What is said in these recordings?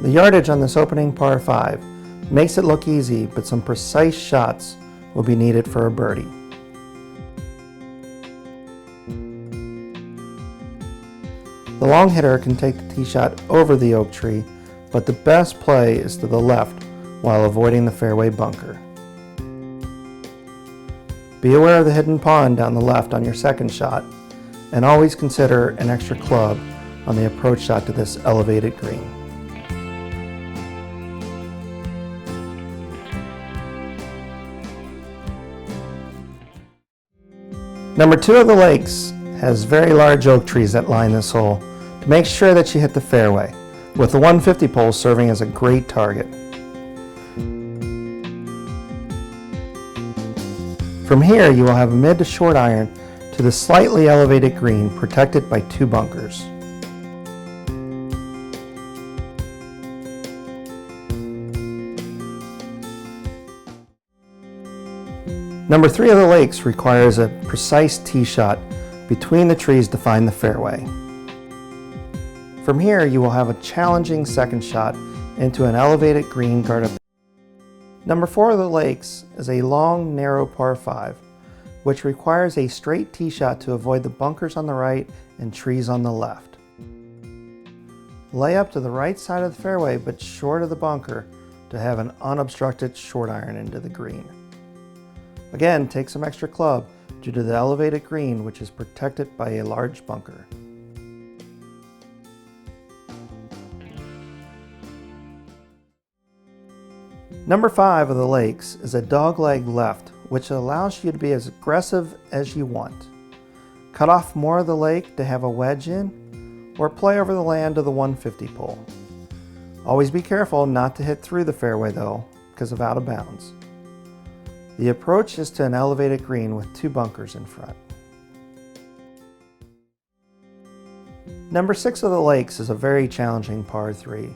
The yardage on this opening par 5 makes it look easy, but some precise shots will be needed for a birdie. The long hitter can take the tee shot over the oak tree, but the best play is to the left while avoiding the fairway bunker. Be aware of the hidden pond down the left on your second shot, and always consider an extra club on the approach shot to this elevated green. Number 2 of the Lakes has very large oak trees that line this hole to make sure that you hit the fairway, with the 150 pole serving as a great target. From here, you will have a mid to short iron to the slightly elevated green protected by 2 bunkers. Number 3 of the Lakes requires a precise tee shot between the trees to find the fairway. From here, you will have a challenging second shot into an elevated green guarded. Number 4 of the Lakes is a long, narrow par 5, which requires a straight tee shot to avoid the bunkers on the right and trees on the left. Lay up to the right side of the fairway, but short of the bunker to have an unobstructed short iron into the green. Again, take some extra club due to the elevated green, which is protected by a large bunker. Number 5 of the Lakes is a dogleg left, which allows you to be as aggressive as you want. Cut off more of the lake to have a wedge in, or play over the land to the 150 pole. Always be careful not to hit through the fairway though, because of out of bounds. The approach is to an elevated green with 2 bunkers in front. Number 6 of the Lakes is a very challenging par 3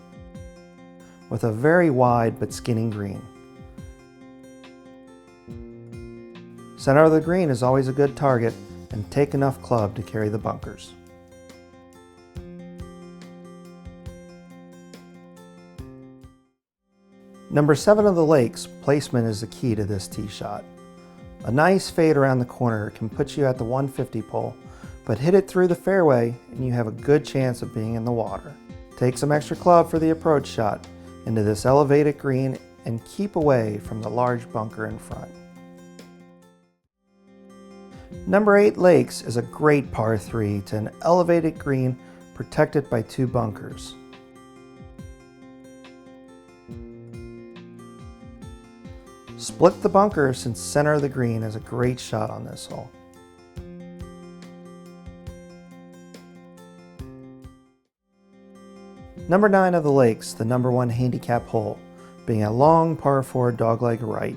with a very wide but skinny green. Center of the green is always a good target, and take enough club to carry the bunkers. Number 7 of the Lakes, placement is the key to this tee shot. A nice fade around the corner can put you at the 150 pole, but hit it through the fairway and you have a good chance of being in the water. Take some extra club for the approach shot into this elevated green and keep away from the large bunker in front. Number 8 Lakes is a great par 3 to an elevated green protected by 2 bunkers. Split the bunker since center of the green is a great shot on this hole. Number 9 of the Lakes, the number 1 handicap hole, being a long par 4 dogleg right,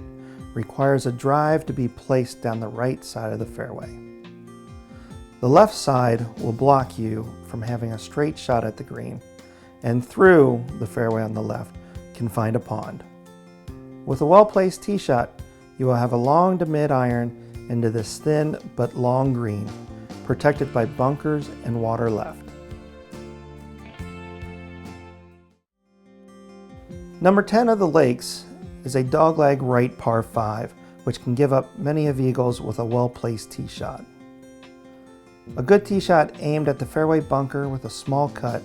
requires a drive to be placed down the right side of the fairway. The left side will block you from having a straight shot at the green, and through the fairway on the left can find a pond. With a well-placed tee shot, you will have a long to mid iron into this thin but long green, protected by bunkers and water left. Number 10 of the Lakes is a dogleg right par 5, which can give up many of eagles with a well-placed tee shot. A good tee shot aimed at the fairway bunker with a small cut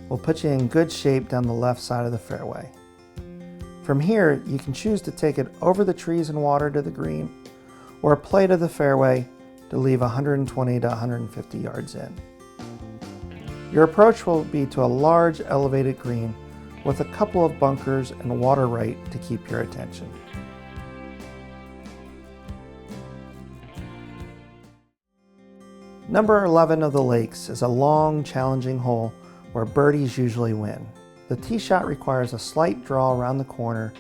will put you in good shape down the left side of the fairway. From here, you can choose to take it over the trees and water to the green, or play to the fairway to leave 120 to 150 yards in. Your approach will be to a large elevated green with a couple of bunkers and water right to keep your attention. Number 11 of the Lakes is a long, challenging hole where birdies usually win. The tee shot requires a slight draw around the corner,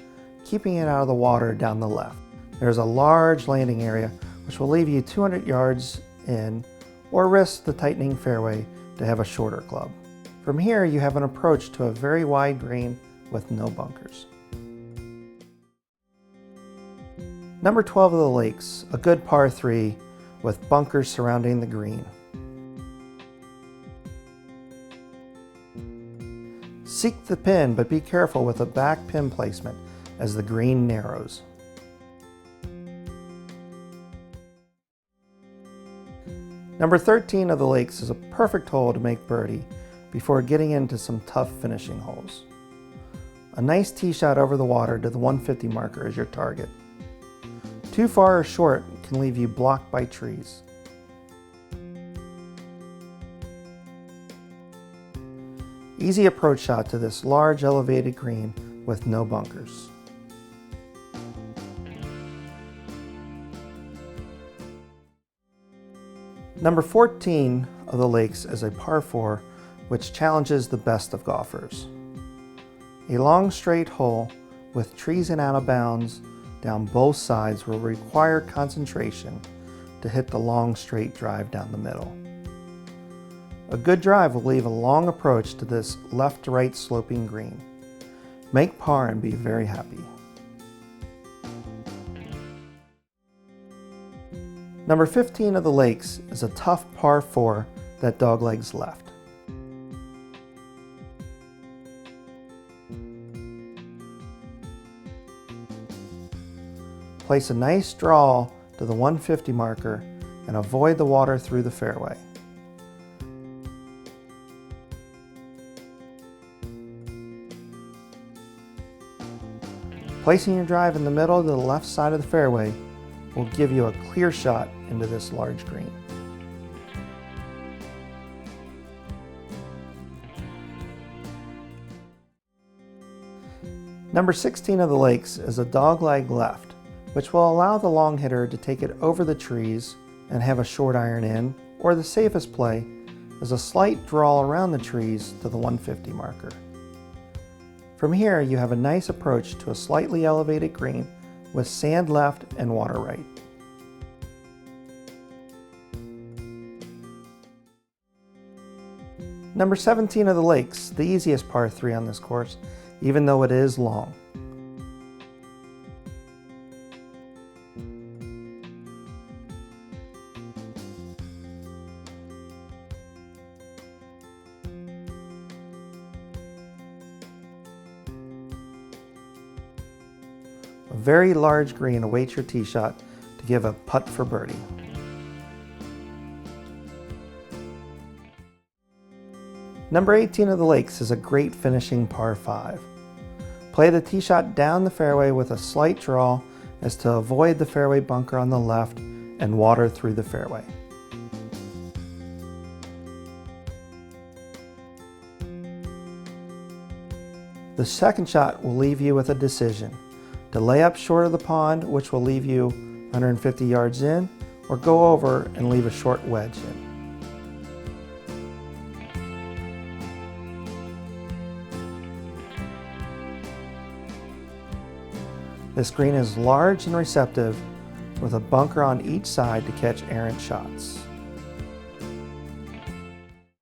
keeping it out of the water down the left. There's a large landing area which will leave you 200 yards in, or risk the tightening fairway to have a shorter club. From here, you have an approach to a very wide green with no bunkers. Number 12 of the Lakes, a good par 3 with bunkers surrounding the green. Seek the pin, but be careful with the back pin placement as the green narrows. Number 13 of the Lakes is a perfect hole to make birdie before getting into some tough finishing holes. A nice tee shot over the water to the 150 marker is your target. Too far or short can leave you blocked by trees. Easy approach shot to this large elevated green with no bunkers. Number 14 of the Lakes is a par 4 which challenges the best of golfers. A long straight hole with trees and out of bounds down both sides will require concentration to hit the long straight drive down the middle. A good drive will leave a long approach to this left to right sloping green. Make par and be very happy. Number 15 of the Lakes is a tough par 4 that doglegs left. Place a nice draw to the 150 marker and avoid the water through the fairway. Placing your drive in the middle to the left side of the fairway will give you a clear shot into this large green. Number 16 of the Lakes is a dogleg left, which will allow the long hitter to take it over the trees and have a short iron in, or the safest play is a slight draw around the trees to the 150 marker. From here, you have a nice approach to a slightly elevated green with sand left and water right. Number 17 of the Lakes, the easiest par 3 on this course, even though it is long. A very large green awaits your tee shot to give a putt for birdie. Number 18 of the Lakes is a great finishing par 5. Play the tee shot down the fairway with a slight draw as to avoid the fairway bunker on the left and water through the fairway. The second shot will leave you with a decision: to lay up short of the pond, which will leave you 150 yards in, or go over and leave a short wedge in. This green is large and receptive with a bunker on each side to catch errant shots.